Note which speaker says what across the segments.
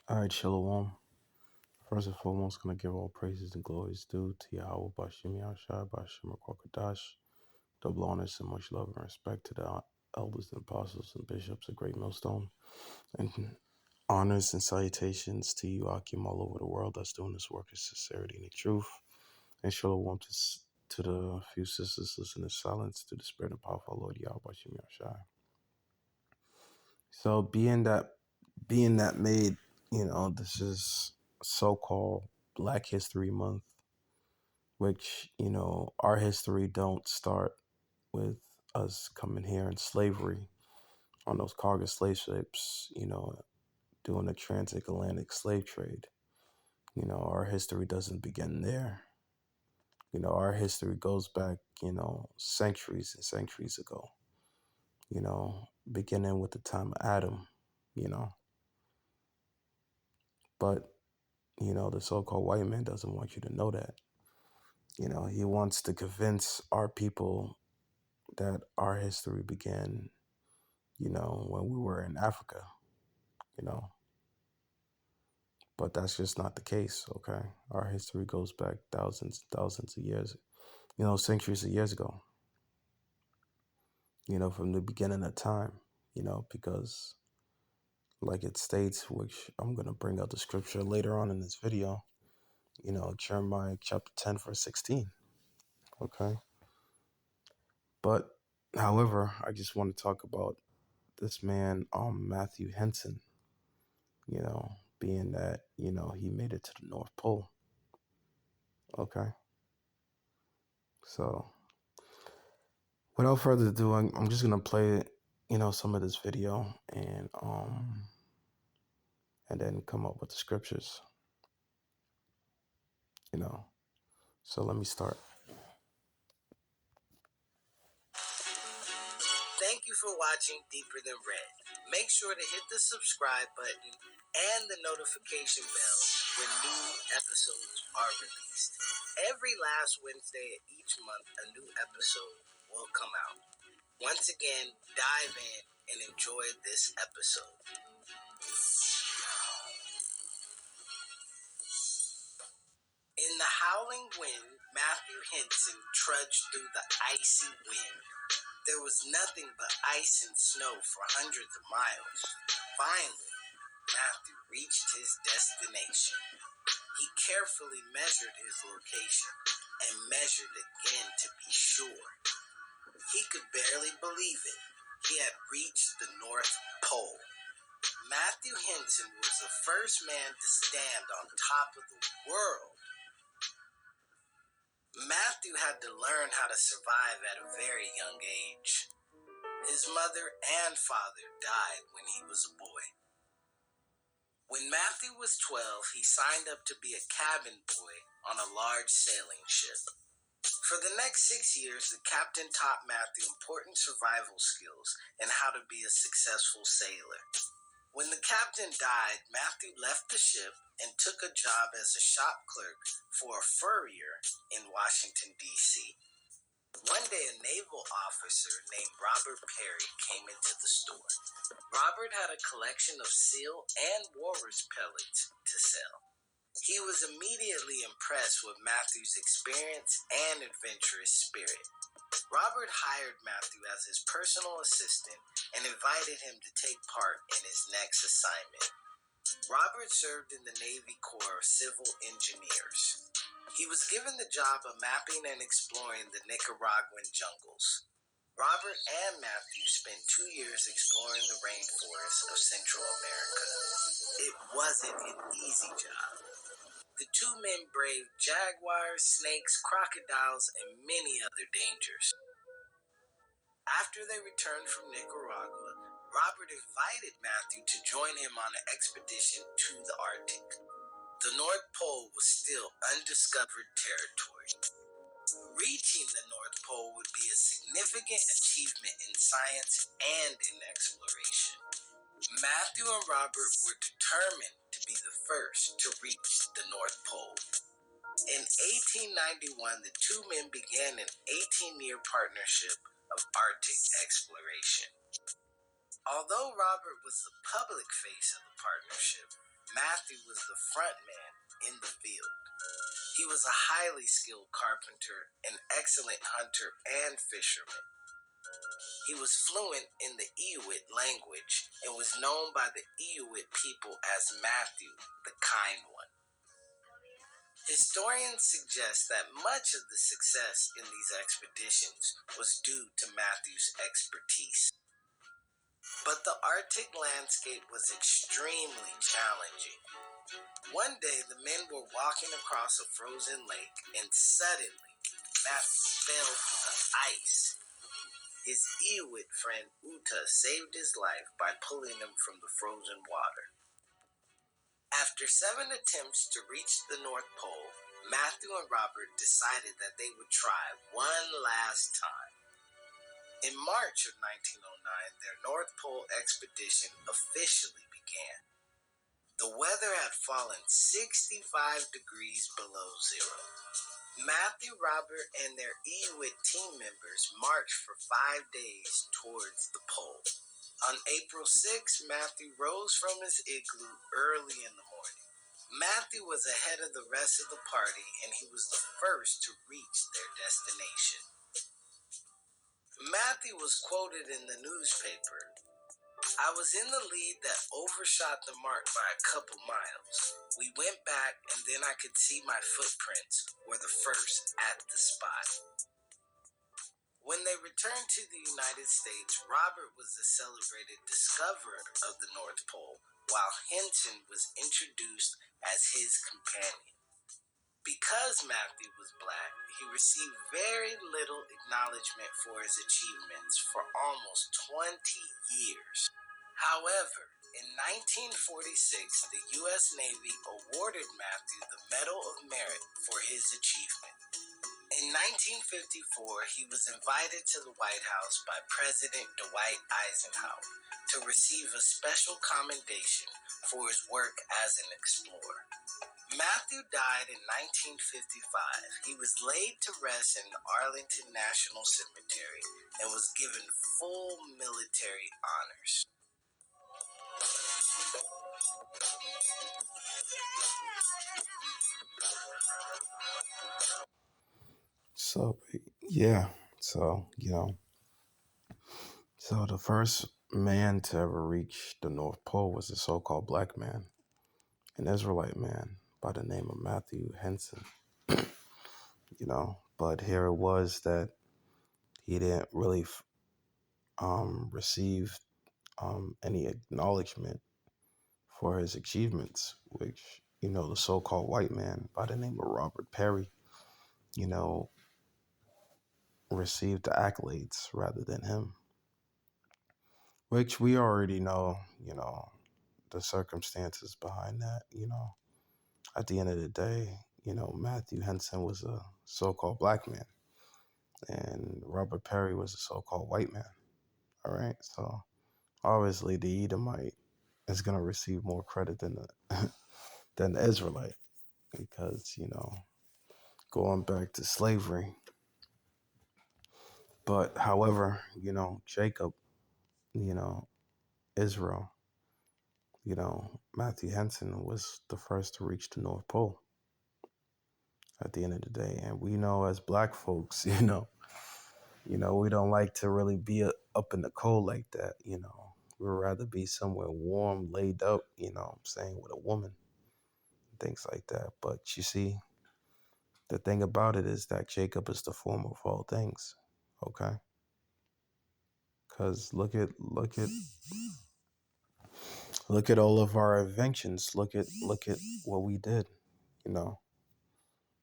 Speaker 1: All right, Shalom. First and foremost, gonna give all praises and glories due to Yahweh Bashim Yahshai, Bashim Kwakadash, double honors and much love and respect to the elders and apostles and bishops of Great Millstone, and honors and salutations to you, Akim, all over the world that's doing this work in sincerity and in truth. And Shalom to the few sisters listening in silence to the spirit and power of our Lord Yahweh Bashim Yahshai. So being that made, this is so-called Black History Month, which, our history don't start with us coming here in slavery on those cargo slave ships, doing the transatlantic slave trade. Our history doesn't begin there. Our history goes back, centuries and centuries ago, beginning with the time of Adam, you know. But the so-called white man doesn't want you to know that. He wants to convince our people that our history began, when we were in Africa, you know. But that's just not the case, okay? Our history goes back thousands and thousands of years, centuries of years ago, from the beginning of time, because like it states, which I'm going to bring out the scripture later on in this video, Jeremiah chapter 10, verse 16, okay? But however, I just want to talk about this man, Matthew Henson, being that, he made it to the North Pole. Okay. So without further ado, I'm just gonna play, some of this video and then come up with the scriptures, So let me start. Thank you for watching Deeper Than Red. Make sure to hit the subscribe button and the notification bell when new episodes are released. Every last Wednesday of each month, a new episode will come out. Once again, dive in and enjoy this episode. In the howling wind, Matthew Henson trudged through the icy wind. There was nothing but ice and snow for hundreds of miles. Finally, Matthew reached his destination. He carefully measured his location and measured again to be sure. He could barely believe it. He had reached the North Pole. Matthew Henson was the first man to stand on top of the world. Matthew had to learn how to survive at a very young age. His mother and father died when he was a boy. When Matthew was 12, he signed up to be a cabin boy on a large sailing ship. For the next 6 years, the captain taught Matthew important survival skills and how to be a successful sailor. When the captain died, Matthew left the ship and took a job as a shop clerk for a furrier in Washington, D.C. One day, a naval officer named Robert Perry came into the store. Robert had a collection of seal and walrus pellets to sell. He was immediately impressed with Matthew's experience and adventurous spirit. Robert hired Matthew as his personal assistant and invited him to take part in his next assignment. Robert served in the Navy Corps of Civil Engineers. He was given the job of mapping and exploring the Nicaraguan jungles. Robert and Matthew spent 2 years exploring the rainforests of Central America. It wasn't an easy job. The two men braved jaguars, snakes, crocodiles, and many other dangers. After they returned from Nicaragua, Robert invited Matthew to join him on an expedition to the Arctic. The North Pole was still undiscovered territory. Reaching the North Pole would be a significant achievement in science and in exploration. Matthew and Robert were determined to be the first to reach the North Pole. In 1891, the two men began an 18-year partnership of Arctic exploration. Although Robert was the public face of the partnership, Matthew was the front man in the field. He was a highly skilled carpenter, an excellent hunter and fisherman. He was fluent in the Inuit language and was known by the Inuit people as Matthew, the Kind One. Historians suggest that much of the success in these expeditions was due to Matthew's expertise. But the Arctic landscape was extremely challenging. One day, the men were walking across a frozen lake, and suddenly, Matthew fell through the ice. His Inuit friend Uta saved his life by pulling him from the frozen water. After 7 attempts to reach the North Pole, Matthew and Robert decided that they would try one last time. In March of 1909, their North Pole expedition officially began. The weather had fallen 65 degrees below zero. Matthew, Robert, and their Inuit team members marched for 5 days towards the pole. On April 6, Matthew rose from his igloo early in the morning. Matthew was ahead of the rest of the party, and he was the first to reach their destination. Matthew was quoted in the newspaper. "I was in the lead that overshot the mark by a couple miles. We went back, and then I could see my footprints were the first at the spot." When they returned to the United States, Robert was the celebrated discoverer of the North Pole, while Henson was introduced as his companion. Because Matthew was black, he received very little acknowledgement for his achievements for almost 20 years. However, in 1946, the U.S. Navy awarded Matthew the Medal of Merit for his achievement. In 1954, he was invited to the White House by President Dwight Eisenhower to receive a special commendation for his work as an explorer. Matthew died in 1955. He was laid to rest in Arlington National Cemetery and was given full military honors.
Speaker 2: So yeah, so so the first man to ever reach the North Pole was a so-called black man, an Israelite man by the name of Matthew Henson. But here it was that he didn't really receive any acknowledgement for his achievements, which the so-called white man by the name of Robert Perry, you know, received the accolades rather than him, which we already know, the circumstances behind that. At the end of the day, Matthew Henson was a so-called black man and Robert Perry was a so-called white man. All right. So obviously the Edomite is going to receive more credit than the, than the Israelite because, going back to slavery. But however, Jacob, you know, Israel, Matthew Henson was the first to reach the North Pole at the end of the day. And we know as black folks, we don't like to really be up in the cold like that, We'd rather be somewhere warm, laid up, what I'm saying, with a woman, things like that. But you see, the thing about it is that Jacob is the form of all things, okay? Because look at all of our inventions. Look at what we did, you know.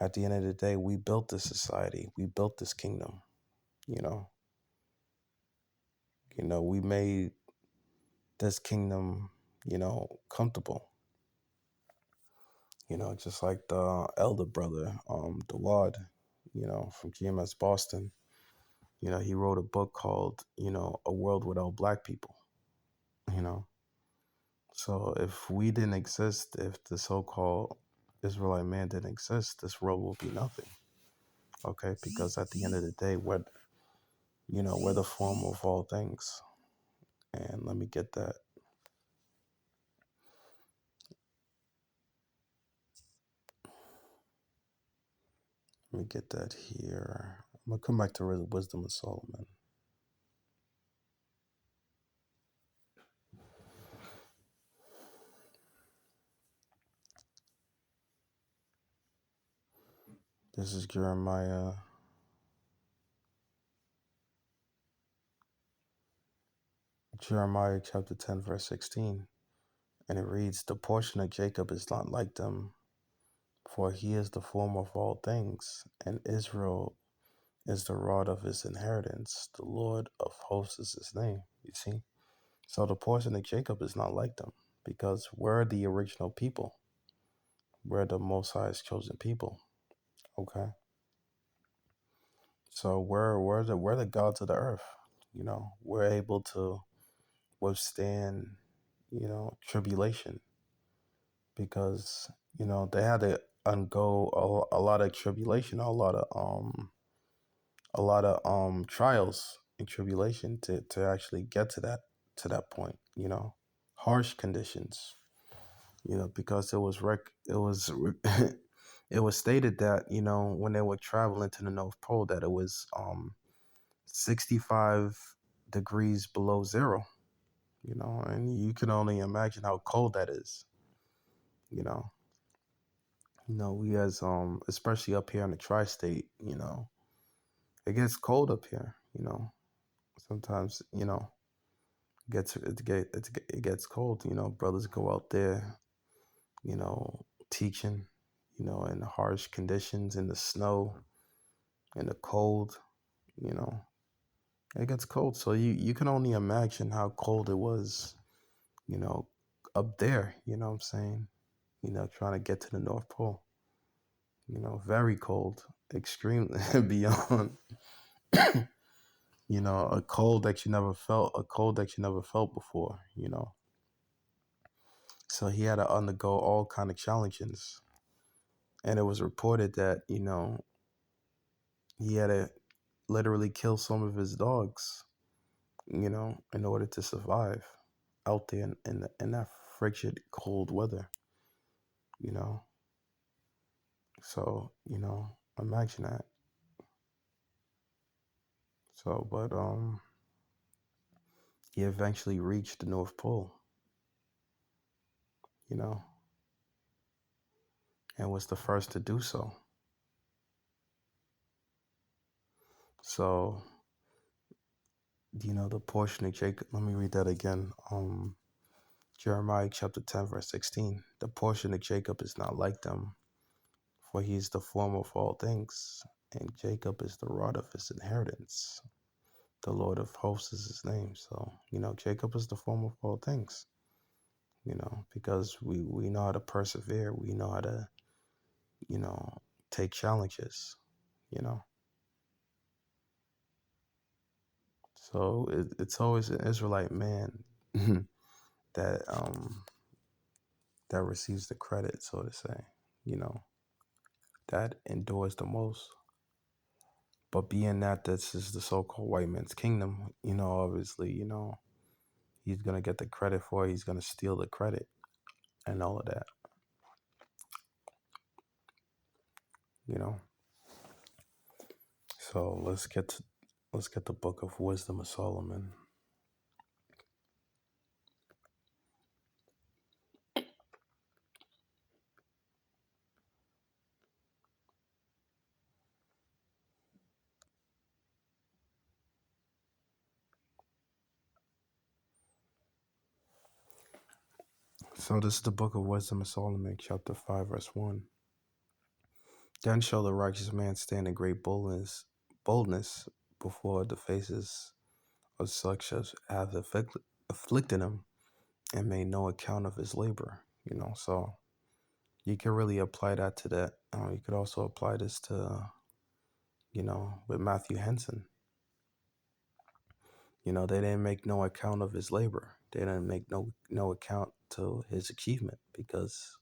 Speaker 2: At the end of the day, we built this society. We built this kingdom, you know. We made this kingdom, comfortable. Just like the elder brother, Dawad, from GMS Boston. He wrote a book called, A World Without Black People, you know. So if we didn't exist, if the so-called Israelite man didn't exist, this world will be nothing. Okay, because at the end of the day, we're the form of all things. And let me get that. Let me get that here. I'm gonna come back to Wisdom of Solomon. This is Jeremiah chapter 10, verse 16. And it reads, "The portion of Jacob is not like them, for he is the form of all things, and Israel is the rod of his inheritance. The Lord of hosts is his name." You see? So the portion of Jacob is not like them, because we're the original people. We're the Most High's chosen people. Okay? So we're the gods of the earth. We're able to withstand, tribulation, because they had to undergo a lot of tribulation, a lot of trials and tribulation to actually get to that point. Harsh conditions. Because it was stated that when they were traveling to the North Pole that it was 65 degrees below zero. And you can only imagine how cold that is. You know, we as especially up here in the tri-state, it gets cold up here. Sometimes it gets cold. Brothers go out there, you know, teaching, in the harsh conditions, in the snow, in the cold. You know, it gets cold. So you can only imagine how cold it was, you know, up there. You know what I'm saying? Trying to get to the North Pole. Very cold, extreme beyond, a cold that you never felt before. So he had to undergo all kind of challenges, and it was reported that he had to literally kill some of his dogs, in order to survive out there in that frigid cold weather. You know, so imagine that. So, but he eventually reached the North Pole. You know, and was the first to do so. So, the portion of Jacob, let me read that again. Jeremiah chapter 10, verse 16. The portion of Jacob is not like them, for he is the form of all things, and Jacob is the rod of his inheritance. The Lord of hosts is his name. So, Jacob is the form of all things, because we know how to persevere. We know how to, you know, take challenges, you know. So it's always an Israelite man that that receives the credit, so to say, you know, that endures the most. But being that this is the so-called white man's kingdom, obviously, he's gonna get the credit for it. He's gonna steal the credit and all of that, you know. So let's get the book of Wisdom of Solomon. So this is the book of Wisdom of Solomon, chapter 5, verse 1. Then shall the righteous man stand in great boldness before the faces of such as have afflicted him and made no account of his labor. So you can really apply that to that. You could also apply this to, with Matthew Henson. They didn't make no account of his labor. They didn't make no account to his achievement, because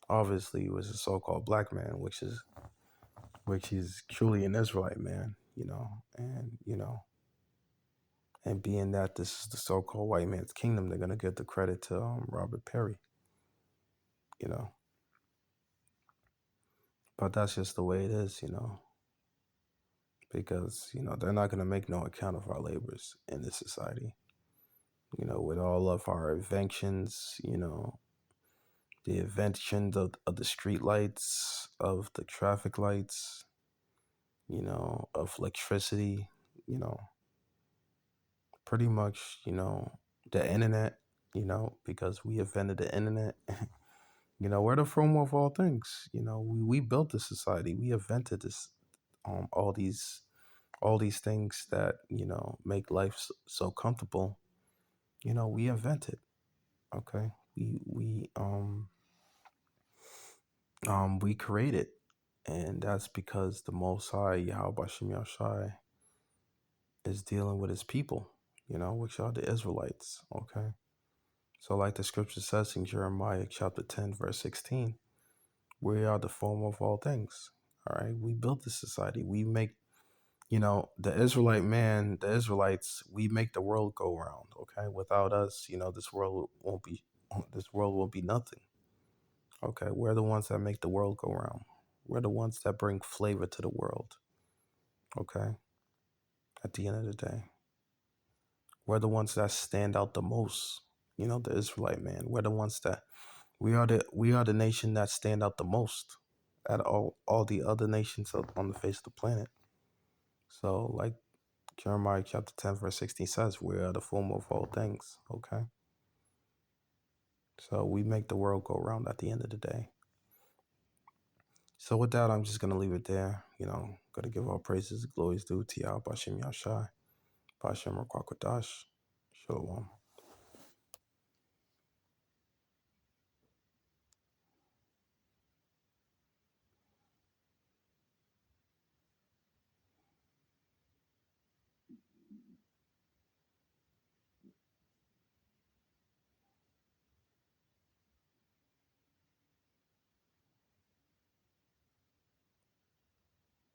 Speaker 2: obviously he was a so-called black man, which is truly an Israelite man, and being that this is the so-called white man's kingdom, they're gonna give the credit to Robert Perry, you know. But that's just the way it is. because they're not going to make no account of our labors in this society. With all of our inventions, the inventions of the street lights, of the traffic lights, of electricity, you know, pretty much, the internet, because we invented the internet. We're the form of all things. We built this society. We invented this, all these things that, make life so comfortable. We invented. Okay. We created. And that's because the Most High, Yahweh Bashim Yashai, is dealing with his people, which are the Israelites. Okay. So, like the scripture says in Jeremiah chapter 10, verse 16, we are the form of all things. All right. We built this society. We make, the Israelite man, the Israelites, we make the world go round. Okay. Without us, this world will be nothing. Okay. We're the ones that make the world go round. We're the ones that bring flavor to the world. Okay. At the end of the day, we're the ones that stand out the most. The Israelite man. We're the ones that we are the nation that stand out the most at all the other nations on the face of the planet. So, like Jeremiah chapter 10, verse 16 says, we are the form of all things. Okay. So we make the world go round at the end of the day. So with that, I'm just gonna leave it there. Gotta give all praises, glories due to Yah Bashim Yashai, Bashem Rakwakadash. Shalom.